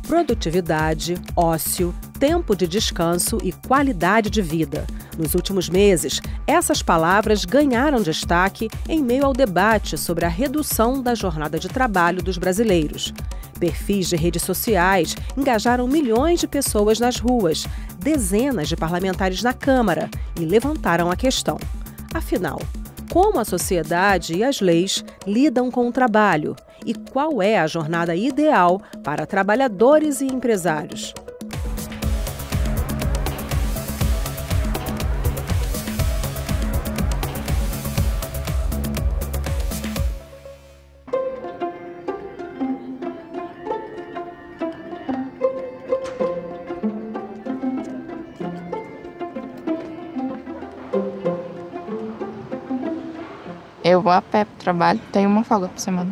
produtividade, ócio, tempo de descanso e qualidade de vida. Nos últimos meses, essas palavras ganharam destaque em meio ao debate sobre a redução da jornada de trabalho dos brasileiros. Perfis de redes sociais engajaram milhões de pessoas nas ruas, dezenas de parlamentares na Câmara e levantaram a questão. Afinal, como a sociedade e as leis lidam com o trabalho e qual é a jornada ideal para trabalhadores e empresários? Eu vou a pé pro trabalho, tenho uma folga por semana.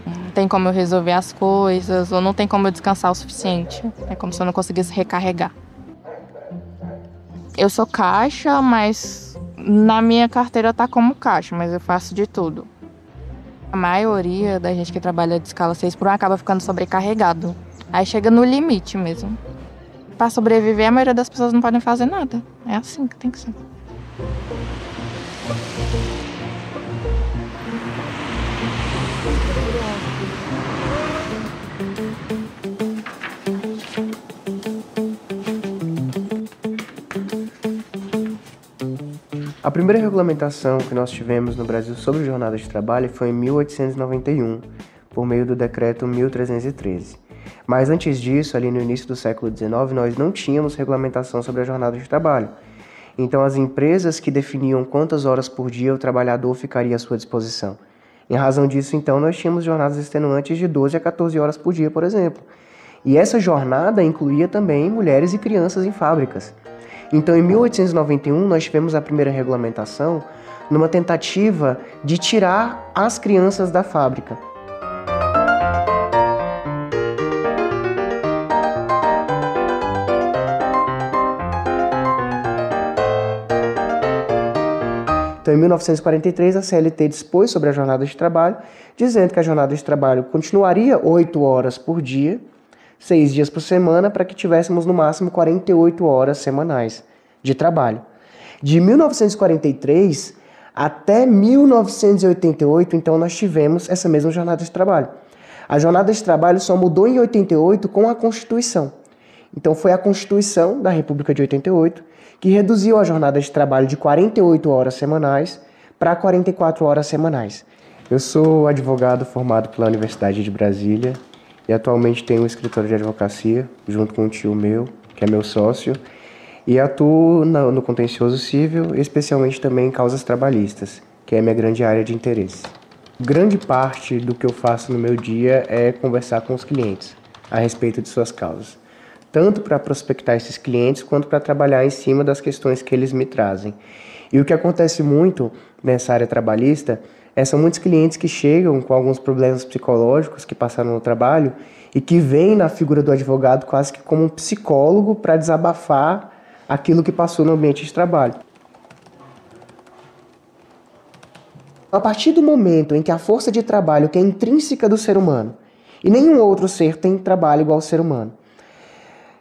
Não tem como eu resolver as coisas, ou não tem como eu descansar o suficiente. É como se eu não conseguisse recarregar. Eu sou caixa, mas na minha carteira tá como caixa, mas eu faço de tudo. A maioria da gente que trabalha de escala 6x1 acaba ficando sobrecarregado. Aí chega no limite mesmo. Para sobreviver, a maioria das pessoas não podem fazer nada. É assim que tem que ser. A primeira regulamentação que nós tivemos no Brasil sobre jornada de trabalho foi em 1891, por meio do decreto 1313. Mas antes disso, ali no início do século XIX, nós não tínhamos regulamentação sobre a jornada de trabalho. Então as empresas que definiam quantas horas por dia o trabalhador ficaria à sua disposição. Em razão disso, então, nós tínhamos jornadas extenuantes de 12 a 14 horas por dia, por exemplo. E essa jornada incluía também mulheres e crianças em fábricas. Então, em 1891, nós tivemos a primeira regulamentação numa tentativa de tirar as crianças da fábrica. Então, em 1943, a CLT dispôs sobre a jornada de trabalho, dizendo que a jornada de trabalho continuaria 8 horas por dia, 6 dias por semana, para que tivéssemos no máximo 48 horas semanais de trabalho. De 1943 até 1988, então, nós tivemos essa mesma jornada de trabalho. A jornada de trabalho só mudou em 88 com a Constituição. Então, foi a Constituição da República de 88 que reduziu a jornada de trabalho de 48 horas semanais para 44 horas semanais. Eu sou advogado formado pela Universidade de Brasília e atualmente tenho um escritório de advocacia, junto com um tio meu, que é meu sócio, e atuo no contencioso civil, especialmente também em causas trabalhistas, que é a minha grande área de interesse. Grande parte do que eu faço no meu dia é conversar com os clientes a respeito de suas causas, tanto para prospectar esses clientes quanto para trabalhar em cima das questões que eles me trazem. E o que acontece muito nessa área trabalhista são muitos clientes que chegam com alguns problemas psicológicos que passaram no trabalho e que veem na figura do advogado quase que como um psicólogo para desabafar aquilo que passou no ambiente de trabalho. A partir do momento em que a força de trabalho que é intrínseca do ser humano, e nenhum outro ser tem trabalho igual ao ser humano,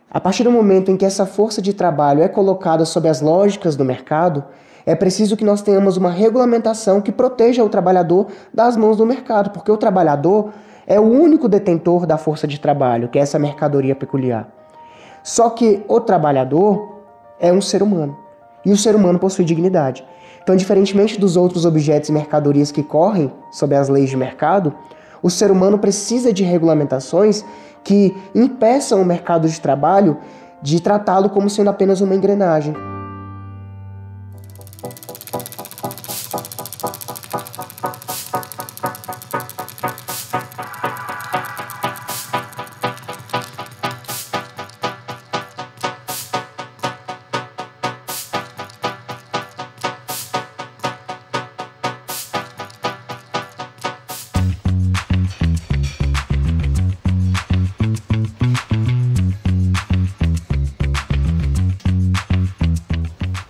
a partir do momento em que essa força de trabalho é colocada sob as lógicas do mercado, é preciso que nós tenhamos uma regulamentação que proteja o trabalhador das mãos do mercado, porque o trabalhador é o único detentor da força de trabalho, que é essa mercadoria peculiar. Só que o trabalhador é um ser humano, e o ser humano possui dignidade. Então, diferentemente dos outros objetos e mercadorias que correm sob as leis de mercado, o ser humano precisa de regulamentações que impeçam o mercado de trabalho de tratá-lo como sendo apenas uma engrenagem.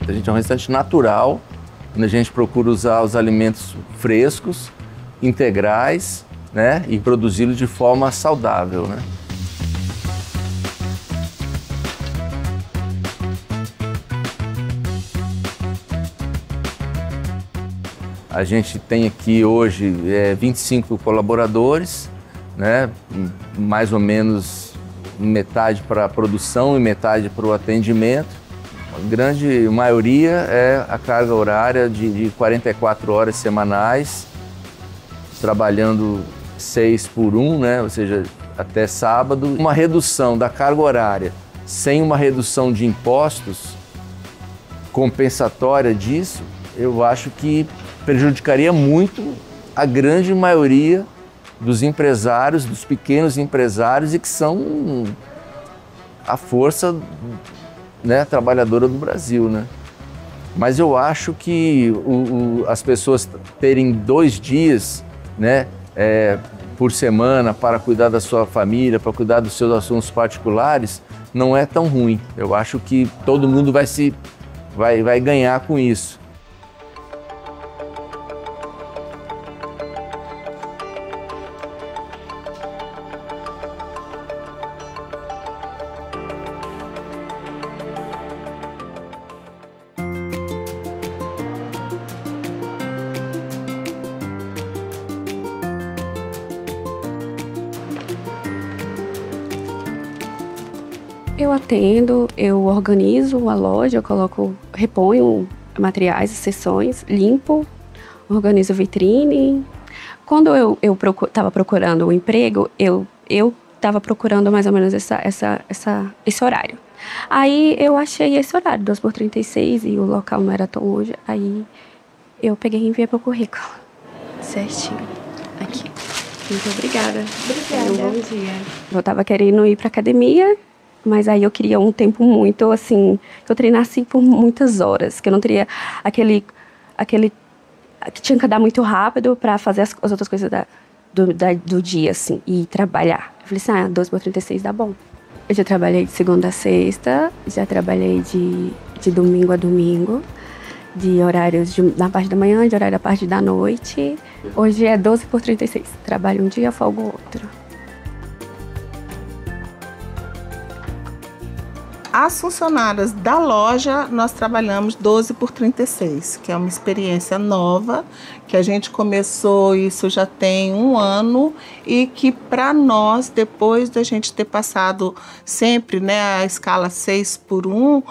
A gente é um restaurante natural, onde a gente procura usar os alimentos frescos, integrais, né, e produzi-los de forma saudável, né? A gente tem aqui hoje 25 colaboradores, né? Mais ou menos metade para a produção e metade para o atendimento. A grande maioria é a carga horária de 44 horas semanais, trabalhando 6 por 1, né? Ou seja, até sábado. Uma redução da carga horária sem uma redução de impostos compensatória disso, eu acho que prejudicaria muito a grande maioria dos empresários, dos pequenos empresários, e que são a força, né, trabalhadora do Brasil, né? Mas eu acho que as pessoas terem 2 dias, né, por semana para cuidar da sua família, para cuidar dos seus assuntos particulares, não é tão ruim. Eu acho que todo mundo vai ganhar com isso. Eu atendo, eu organizo a loja, reponho materiais, sessões, limpo, organizo vitrine. Quando eu estava procurando um emprego, eu estava procurando mais ou menos esse horário. Aí eu achei esse horário, 2x36, e o local não era tão longe. Aí eu peguei e enviei para o currículo. Certinho. Aqui. Muito obrigada. Obrigada. Um bom dia. Eu estava querendo ir para academia, mas aí eu queria um tempo muito, assim, que eu treinasse por muitas horas, que eu não teria aquele que tinha que andar muito rápido para fazer as outras coisas do dia, assim, e trabalhar. Eu falei assim, 2x36 dá bom. Eu já trabalhei de segunda a sexta, já trabalhei de domingo a domingo, de horários na parte da manhã, de horário da parte da noite. Hoje é 12x36, trabalho um dia, folgo o outro. As funcionárias da loja, nós trabalhamos 12x36, que é uma experiência nova, que a gente começou, isso já tem 1 ano, e que para nós, depois da gente ter passado sempre, né, a escala 6 por 1,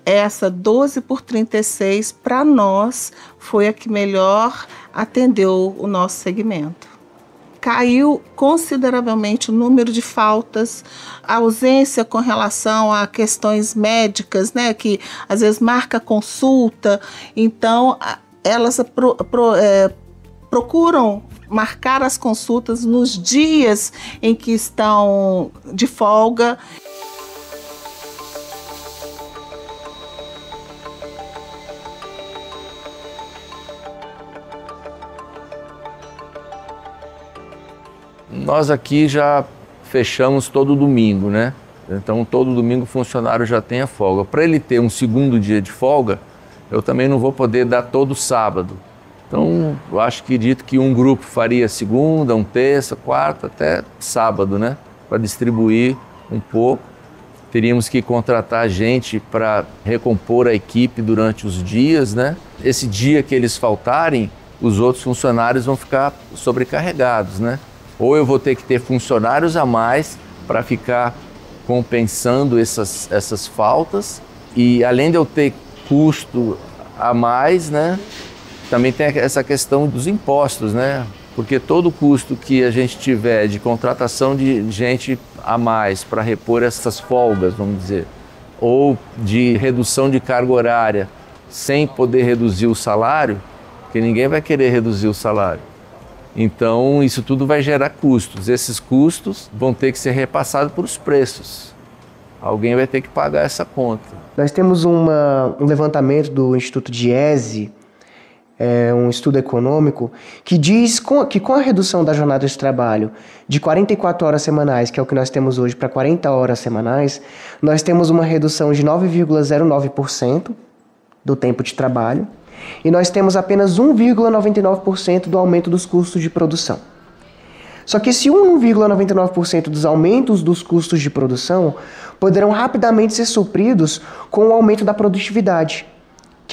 essa 12x36 para nós foi a que melhor atendeu o nosso segmento. Caiu consideravelmente o número de faltas, a ausência com relação a questões médicas, né, que às vezes marca consulta. Então, elas procuram marcar as consultas nos dias em que estão de folga. Nós aqui já fechamos todo domingo, né? Então todo domingo o funcionário já tem a folga. Para ele ter um segundo dia de folga, eu também não vou poder dar todo sábado. Então eu acredito que um grupo faria segunda, terça, quarta, até sábado, né? Para distribuir um pouco. Teríamos que contratar gente para recompor a equipe durante os dias, né? Esse dia que eles faltarem, os outros funcionários vão ficar sobrecarregados, né? Ou eu vou ter que ter funcionários a mais para ficar compensando essas faltas. E além de eu ter custo a mais, né, também tem essa questão dos impostos, né? Porque todo custo que a gente tiver de contratação de gente a mais para repor essas folgas, vamos dizer, ou de redução de carga horária sem poder reduzir o salário, porque ninguém vai querer reduzir o salário. Então, isso tudo vai gerar custos. Esses custos vão ter que ser repassados por os preços. Alguém vai ter que pagar essa conta. Nós temos um levantamento do Instituto Diese, um estudo econômico, que diz que com a redução da jornada de trabalho de 44 horas semanais, que é o que nós temos hoje, para 40 horas semanais, nós temos uma redução de 9,09% do tempo de trabalho. E nós temos apenas 1,99% do aumento dos custos de produção. Só que esse 1,99% dos aumentos dos custos de produção poderão rapidamente ser supridos com o aumento da produtividade,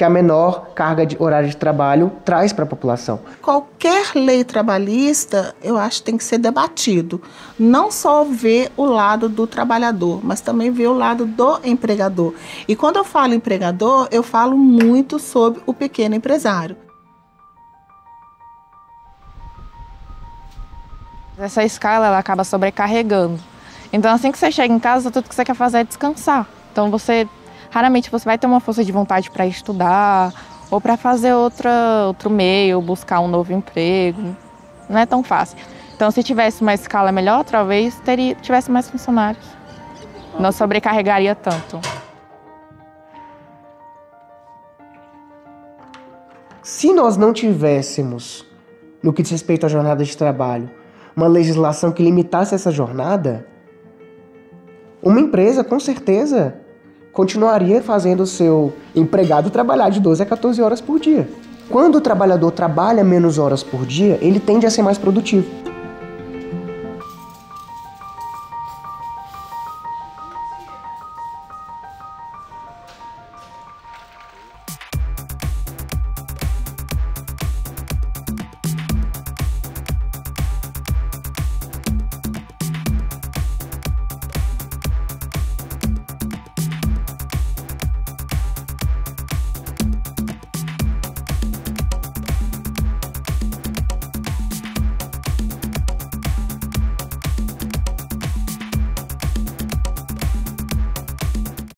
que a menor carga de horário de trabalho traz para a população. Qualquer lei trabalhista, eu acho que tem que ser debatido. Não só ver o lado do trabalhador, mas também ver o lado do empregador. E quando eu falo empregador, eu falo muito sobre o pequeno empresário. Essa escala, ela acaba sobrecarregando. Então, assim que você chega em casa, tudo que você quer fazer é descansar. Então, raramente você vai ter uma força de vontade para estudar ou para fazer outro meio, buscar um novo emprego. Não é tão fácil. Então, se tivesse uma escala melhor, talvez tivesse mais funcionários. Não sobrecarregaria tanto. Se nós não tivéssemos, no que diz respeito à jornada de trabalho, uma legislação que limitasse essa jornada, uma empresa, com certeza, continuaria fazendo o seu empregado trabalhar de 12 a 14 horas por dia. Quando o trabalhador trabalha menos horas por dia, ele tende a ser mais produtivo.